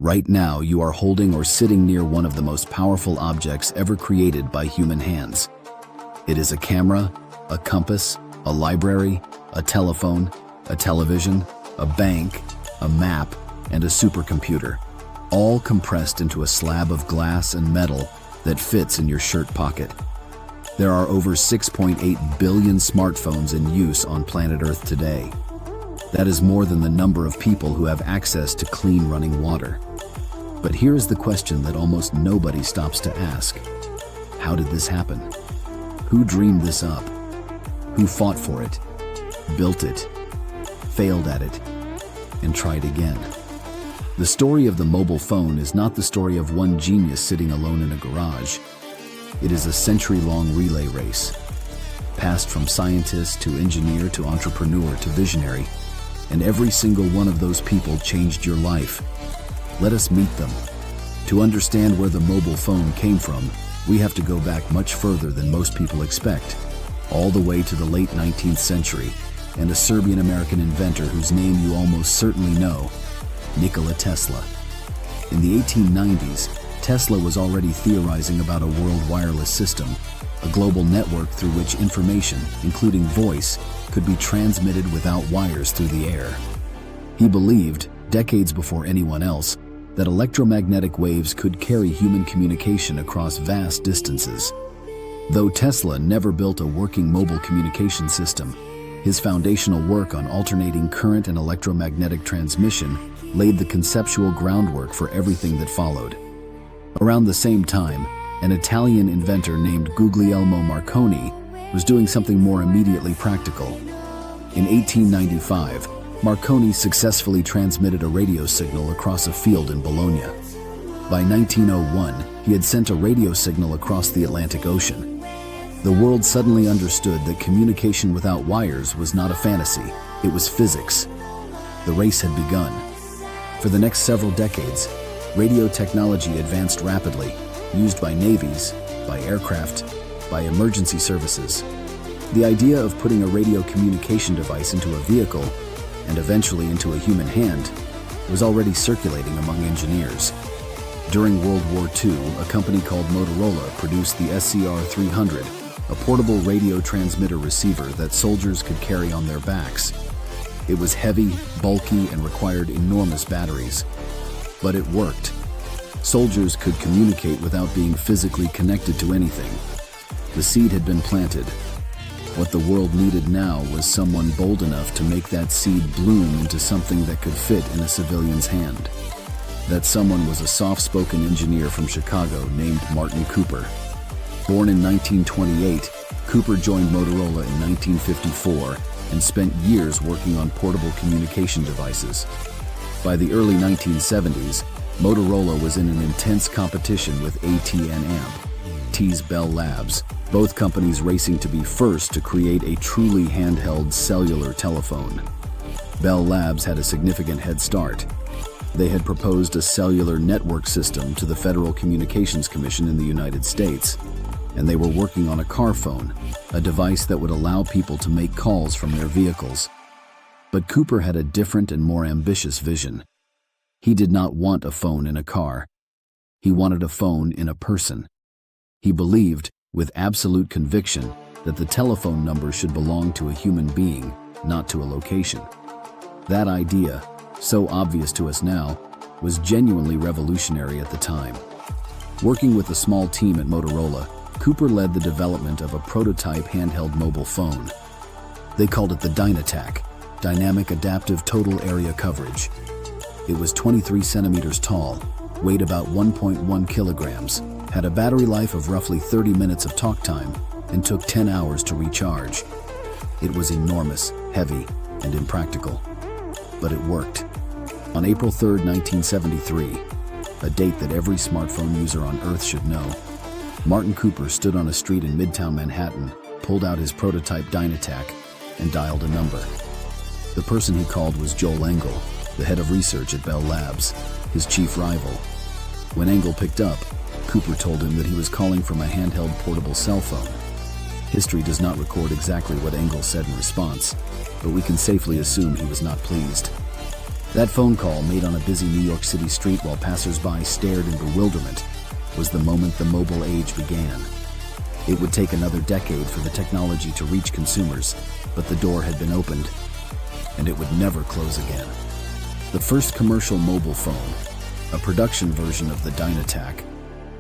Right now, you are holding or sitting near one of the most powerful objects ever created by human hands. It is a camera, a compass, a library, a telephone, a television, a bank, a map, and a supercomputer, all compressed into a slab of glass and metal that fits in your shirt pocket. There are over 6.8 billion smartphones in use on planet Earth today. That is more than the number of people who have access to clean running water. But here is the question that almost nobody stops to ask. How did this happen? Who dreamed this up? Who fought for it, built it, failed at it, and tried again? The story of the mobile phone is not the story of one genius sitting alone in a garage. It is a century-long relay race, passed from scientist to engineer to entrepreneur to visionary, and every single one of those people changed your life. Let us meet them. To understand where the mobile phone came from, we have to go back much further than most people expect, all the way to the late 19th century, and a Serbian-American inventor whose name you almost certainly know, Nikola Tesla. In the 1890s, Tesla was already theorizing about a world wireless system, a global network through which information, including voice, could be transmitted without wires through the air. He believed, decades before anyone else, that electromagnetic waves could carry human communication across vast distances. Though Tesla never built a working mobile communication system, his foundational work on alternating current and electromagnetic transmission laid the conceptual groundwork for everything that followed. Around the same time, an Italian inventor named Guglielmo Marconi was doing something more immediately practical. In 1895, Marconi successfully transmitted a radio signal across a field in Bologna. By 1901, he had sent a radio signal across the Atlantic Ocean. The world suddenly understood that communication without wires was not a fantasy, it was physics. The race had begun. For the next several decades, radio technology advanced rapidly, used by navies, by aircraft, by emergency services. The idea of putting a radio communication device into a vehicle, and eventually into a human hand, was already circulating among engineers. During World War II, a company called Motorola produced the SCR-300, a portable radio transmitter receiver that soldiers could carry on their backs. It was heavy, bulky, and required enormous batteries. But it worked. Soldiers could communicate without being physically connected to anything. The seed had been planted. What the world needed now was someone bold enough to make that seed bloom into something that could fit in a civilian's hand. That someone was a soft-spoken engineer from Chicago named Martin Cooper. Born in 1928, Cooper joined Motorola in 1954 and spent years working on portable communication devices. By the early 1970s, Motorola was in an intense competition with AT&T's Bell Labs, both companies racing to be first to create a truly handheld cellular telephone. Bell Labs had a significant head start. They had proposed a cellular network system to the Federal Communications Commission in the United States, and they were working on a car phone, a device that would allow people to make calls from their vehicles. But Cooper had a different and more ambitious vision. He did not want a phone in a car. He wanted a phone in a person. He believed, with absolute conviction, that the telephone number should belong to a human being, not to a location. That idea, so obvious to us now, was genuinely revolutionary at the time. Working with a small team at Motorola, Cooper led the development of a prototype handheld mobile phone. They called it the Dynatac, Dynamic Adaptive Total Area Coverage. It was 23 centimeters tall, weighed about 1.1 kilograms, had a battery life of roughly 30 minutes of talk time, and took 10 hours to recharge. It was enormous, heavy, and impractical. But it worked. On April 3, 1973, a date that every smartphone user on Earth should know, Martin Cooper stood on a street in Midtown Manhattan, pulled out his prototype Dynatac, and dialed a number. The person he called was Joel Engel, the head of research at Bell Labs, his chief rival. When Engel picked up, Cooper told him that he was calling from a handheld portable cell phone. History does not record exactly what Engel said in response, but we can safely assume he was not pleased. That phone call, made on a busy New York City street while passers-by stared in bewilderment, was the moment the mobile age began. It would take another decade for the technology to reach consumers, but the door had been opened, and it would never close again. The first commercial mobile phone, a production version of the Dynatac,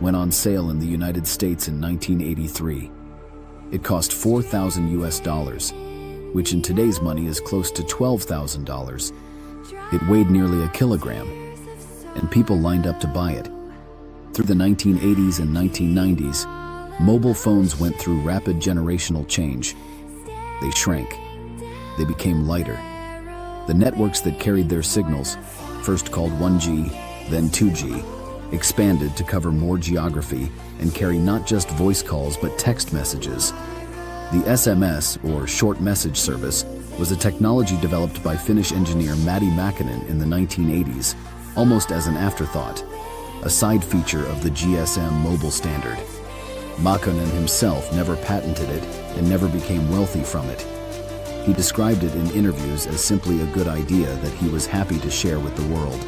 went on sale in the United States in 1983. It cost $4,000, which in today's money is close to $12,000. It weighed nearly a kilogram, and people lined up to buy it. Through the 1980s and 1990s, mobile phones went through rapid generational change. They shrank. They became lighter. The networks that carried their signals, first called 1G, then 2G, expanded to cover more geography and carry not just voice calls but text messages. The SMS, or short message service, was a technology developed by Finnish engineer Matti Mäkinen in the 1980s, almost as an afterthought, a side feature of the GSM mobile standard. Mäkinen himself never patented it and never became wealthy from it. He described it in interviews as simply a good idea that he was happy to share with the world.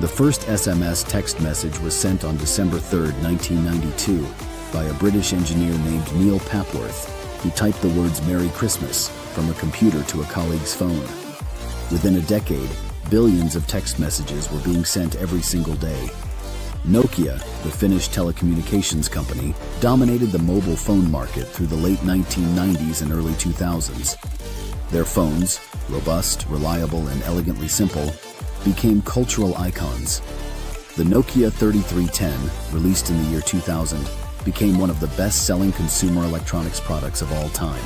The first SMS text message was sent on December 3, 1992, by a British engineer named Neil Papworth, who typed the words "Merry Christmas" from a computer to a colleague's phone. Within a decade, billions of text messages were being sent every single day. Nokia, the Finnish telecommunications company, dominated the mobile phone market through the late 1990s and early 2000s. Their phones, robust, reliable, and elegantly simple, became cultural icons. The Nokia 3310, released in the year 2000, became one of the best-selling consumer electronics products of all time.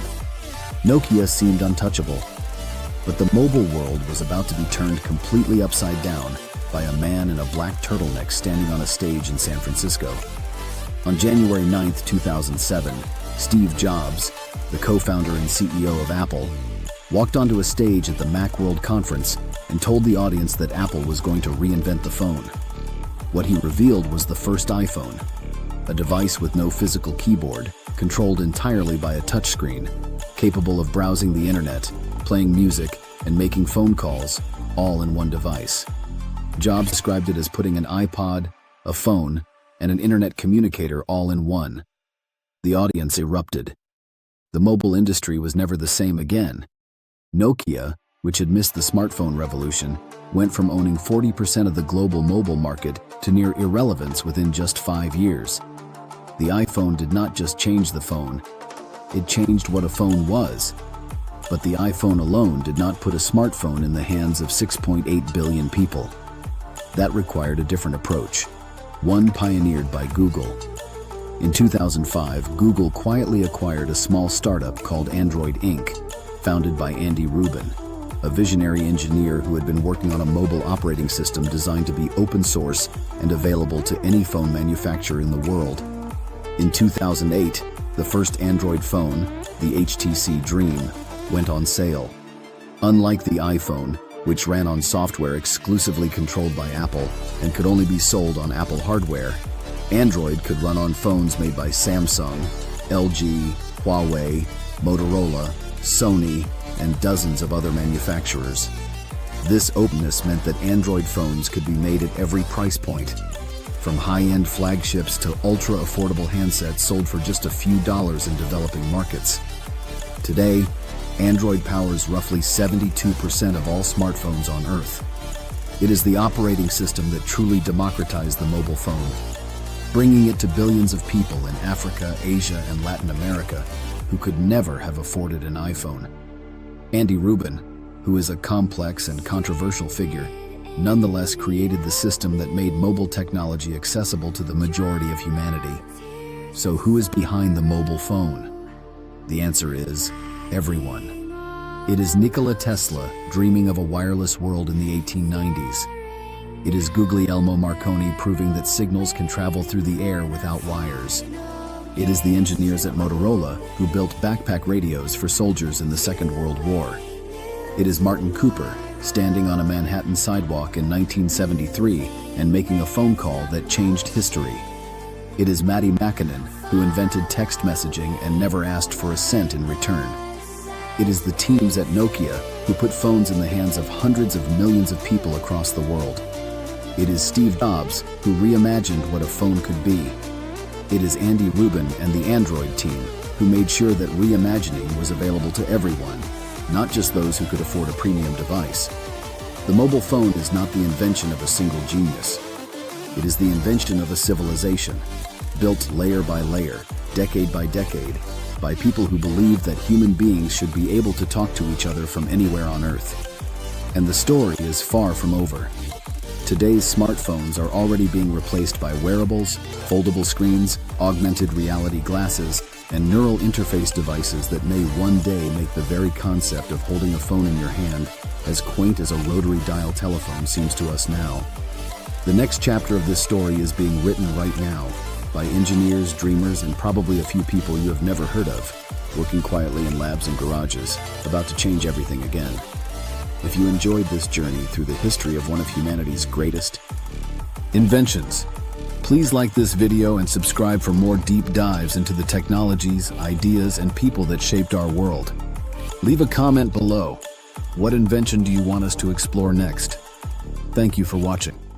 Nokia seemed untouchable, but the mobile world was about to be turned completely upside down by a man in a black turtleneck standing on a stage in San Francisco. On January 9, 2007, Steve Jobs, the co-founder and CEO of Apple, walked onto a stage at the Macworld conference and told the audience that Apple was going to reinvent the phone. What he revealed was the first iPhone, a device with no physical keyboard, controlled entirely by a touchscreen, capable of browsing the internet, playing music, and making phone calls, all in one device. Jobs described it as putting an iPod, a phone, and an internet communicator all in one. The audience erupted. The mobile industry was never the same again. Nokia, which had missed the smartphone revolution, went from owning 40% of the global mobile market to near irrelevance within just 5 years. The iPhone did not just change the phone, it changed what a phone was. But the iPhone alone did not put a smartphone in the hands of 6.8 billion people. That required a different approach, one pioneered by Google. In 2005, Google quietly acquired a small startup called Android Inc., founded by Andy Rubin, a visionary engineer who had been working on a mobile operating system designed to be open source and available to any phone manufacturer in the world. In 2008, the first Android phone, the HTC Dream, went on sale. Unlike the iPhone, which ran on software exclusively controlled by Apple and could only be sold on Apple hardware, Android could run on phones made by Samsung, LG, Huawei, Motorola, Sony, and dozens of other manufacturers. This openness meant that Android phones could be made at every price point, from high-end flagships to ultra-affordable handsets sold for just a few dollars in developing markets. Today, Android powers roughly 72% of all smartphones on Earth. It is the operating system that truly democratized the mobile phone, bringing it to billions of people in Africa, Asia, and Latin America who could never have afforded an iPhone. Andy Rubin, who is a complex and controversial figure, nonetheless created the system that made mobile technology accessible to the majority of humanity. So who is behind the mobile phone? The answer is everyone. It is Nikola Tesla dreaming of a wireless world in the 1890s. It is Guglielmo Marconi proving that signals can travel through the air without wires. It is the engineers at Motorola who built backpack radios for soldiers in the Second World War. It is Martin Cooper standing on a Manhattan sidewalk in 1973 and making a phone call that changed history. It is Matti Mäkinen who invented text messaging and never asked for a cent in return. It is the teams at Nokia who put phones in the hands of hundreds of millions of people across the world. It is Steve Jobs who reimagined what a phone could be. It is Andy Rubin and the Android team who made sure that reimagining was available to everyone, not just those who could afford a premium device. The mobile phone is not the invention of a single genius. It is the invention of a civilization, built layer by layer, decade by decade, by people who believed that human beings should be able to talk to each other from anywhere on Earth. And the story is far from over. Today's smartphones are already being replaced by wearables, foldable screens, augmented reality glasses, and neural interface devices that may one day make the very concept of holding a phone in your hand as quaint as a rotary dial telephone seems to us now. The next chapter of this story is being written right now by engineers, dreamers, and probably a few people you have never heard of, working quietly in labs and garages, about to change everything again. If you enjoyed this journey through the history of one of humanity's greatest inventions, please like this video and subscribe for more deep dives into the technologies, ideas, and people that shaped our world. Leave a comment below. What invention do you want us to explore next? Thank you for watching.